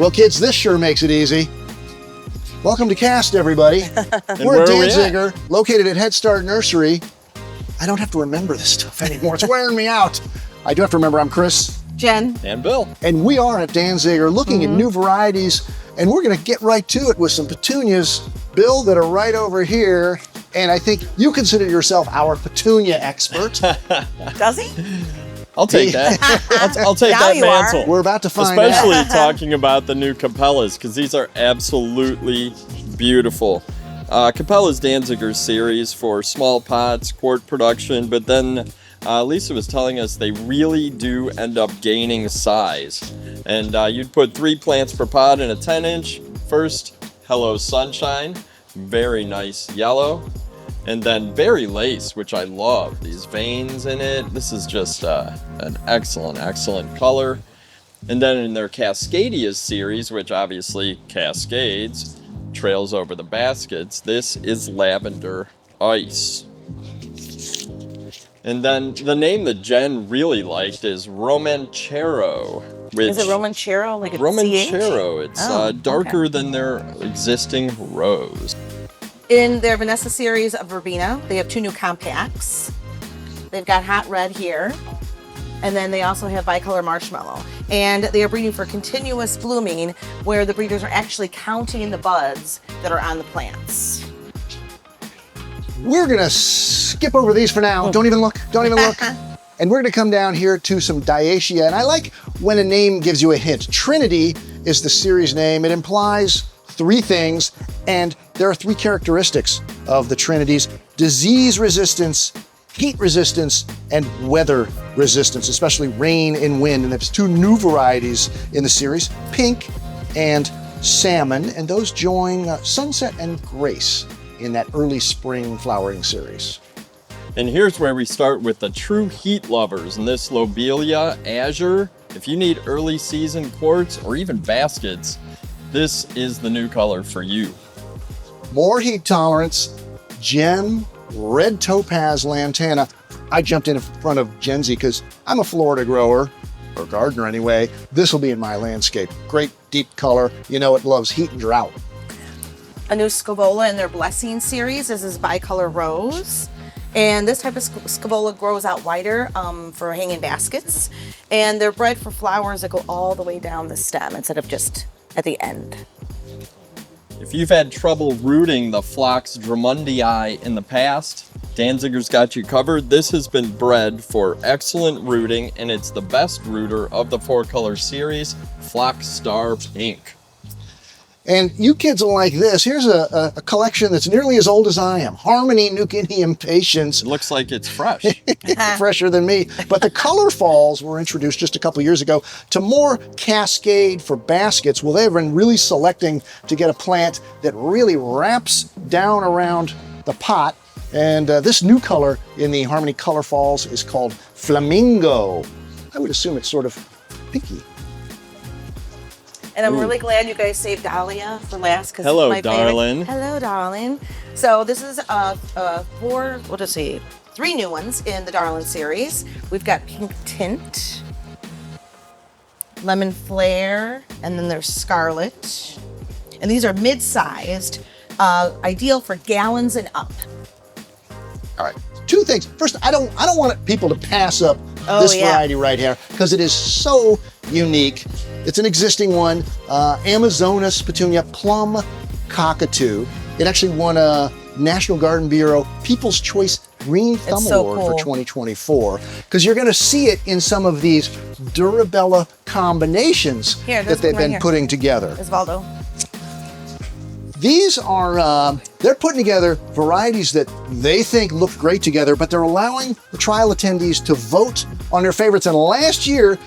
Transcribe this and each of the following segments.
Well, kids, this sure makes it easy. Welcome to Cast, everybody. We're at Danziger, located at Head Start Nursery. I don't have to remember this stuff anymore. It's wearing me out. I do have to remember I'm Chris. Jen. And Bill. And we are at Danziger looking at new varieties, and we're going to get right to it with some petunias, Bill, that are right over here. And I think you consider yourself our petunia expert. Does he? I'll take that. I'll take Now that you are. mantle. We're about to find Especially out. talking about the new Capellas, because these are absolutely beautiful. Capella's Danziger series for small pots, quart production, but then Lisa was telling us they really do end up gaining size. And you'd put 3 plants per pot in a 10-inch. First, Hello Sunshine, very nice yellow. And then Berry Lace, which I love. These veins in it. This is just an excellent, excellent color. And then in their Cascadia series, which obviously cascades, trails over the baskets, this is Lavender Ice. And then the name that Jen really liked is Romanchero. Is it Romanchero? Like a Romanchero. CH? It's darker than their existing rose. In their Vanessa series of Verbena, they have 2 new compacts. They've got Hot Red here, and then they also have Bicolor Marshmallow. And they are breeding for continuous blooming, where the breeders are actually counting the buds that are on the plants. We're going to skip over these for now. Don't even look. Don't even look. And we're going to come down here to some Diaceae. And I like when a name gives you a hint. Trinity is the series name. It implies 3 things, and there are 3 characteristics of the Trinities: disease resistance, heat resistance, and weather resistance, especially rain and wind. And there's 2 new varieties in the series, Pink and Salmon, and those join Sunset and Grace in that early spring flowering series. And here's where we start with the true heat lovers, and this Lobelia Azure. If you need early season quartz or even baskets, this is the new color for you. More heat tolerance, Gem Red Topaz Lantana. I jumped in front of Gen Z because I'm a Florida grower, or gardener anyway. This will be in my landscape. Great deep color. You know it loves heat and drought. A new Scaevola in their Blessing series. This is Bicolor Rose. And this type of Scaevola grows out wider for hanging baskets. And they're bred for flowers that go all the way down the stem instead of just at the end. If you've had trouble rooting the Phlox Drummondii in the past, Danziger's got you covered. This has been bred for excellent rooting, and it's the best rooter of the 4-color series, Phlox Star Pink. And you kids will like this. Here's a collection that's nearly as old as I am. Harmony Nucinium Patience. It looks like it's fresh. Fresher than me. But the color falls were introduced just a couple years ago to more cascade for baskets. Well, they've been really selecting to get a plant that really wraps down around the pot. And this new color in the Harmony Color Falls is called Flamingo. I would assume it's sort of pinky. And I'm really glad you guys saved Dahlia for last because Hello, it's my darling. favorite. Hello, darling. So this is 3 new ones in the Darlin series. We've got Pink Tint, Lemon Flare, and then there's Scarlet. And these are mid-sized, ideal for gallons and up. All right, 2 things. First, I don't want people to pass up this variety right here because it is so unique. It's an existing one, Amazonas Petunia Plum Cockatoo. It actually won a National Garden Bureau People's Choice Green Thumb Award for 2024 because you're going to see it in some of these Durabella combinations that they've been putting together. Osvaldo. These are, they're putting together varieties that they think look great together, but they're allowing the trial attendees to vote on their favorites. And last year,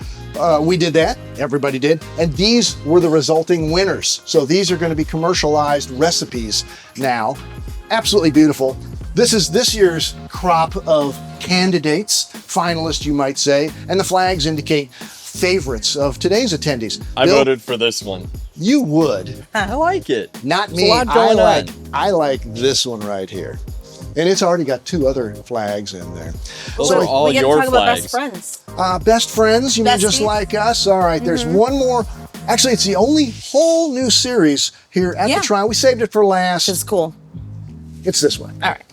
we did that, everybody did, and these were the resulting winners. So these are going to be commercialized recipes now. Absolutely beautiful. This is this year's crop of candidates, finalists you might say, and the flags indicate favorites of today's attendees. I Bill, voted for this one. You would. I like it. Not There's me. a lot going on. I like this one right here. And it's already got 2 other flags in there. Those are all we your talk about flags. best friends. Best friends, you mean just Besties? like us? All right, there's one more Actually, it's the only whole new series here at the trial. We saved it for last. It's cool. It's this one. All right.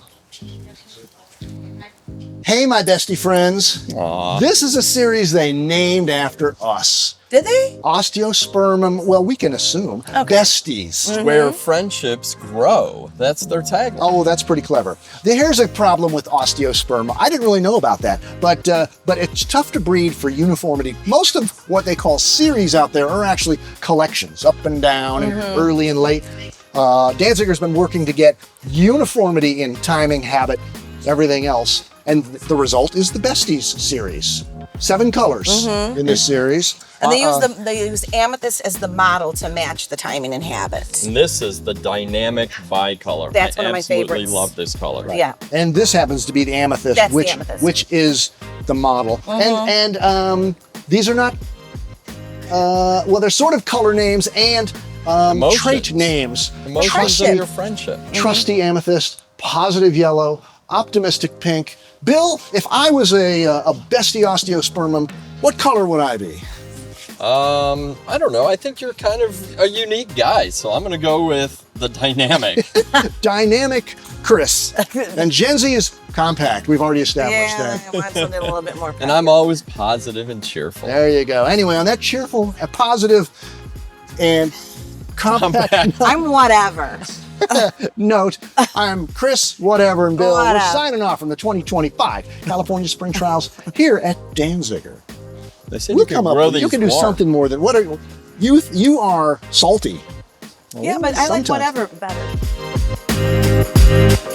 Hey, my bestie friends. Aw. This is a series they named after us. Did they? Osteospermum, well, we can assume. Besties. Where friendships grow. That's their tagline. Oh, that's pretty clever. Here's a problem with osteosperma. I didn't really know about that, but it's tough to breed for uniformity. Most of what they call series out there are actually collections, up and down, and early and late. Danziger's been working to get uniformity in timing, habit, everything else, and the result is the Besties series. 7 colors in this series. And they use amethyst as the model to match the timing and habit. And this is the dynamic bicolor. That's one of my favorites. I absolutely love this color. Yeah. And this happens to be the amethyst, That's which the amethyst. which is the model. And these are not well, they're sort of color names and trait names. Emotions of your friendship. Trusty amethyst, positive yellow, optimistic pink. Bill, if I was a bestie osteospermum, what color would I be? I don't know. I think you're kind of a unique guy, so I'm going to go with the dynamic. Dynamic Chris. And Gen Z is compact. We've already established Yeah, that. I want something a little bit more. And I'm always positive and cheerful. There you go. Anyway, on that cheerful, positive, and compact I'm whatever. note, I'm Chris, whatever, and Bill. Whatever. We're signing off from the 2025 California Spring Trials here at Danziger. They said We'll you can come up grow with, these you can do warm. something more than, what are you are salty. Yeah, but I like Sometimes. whatever better.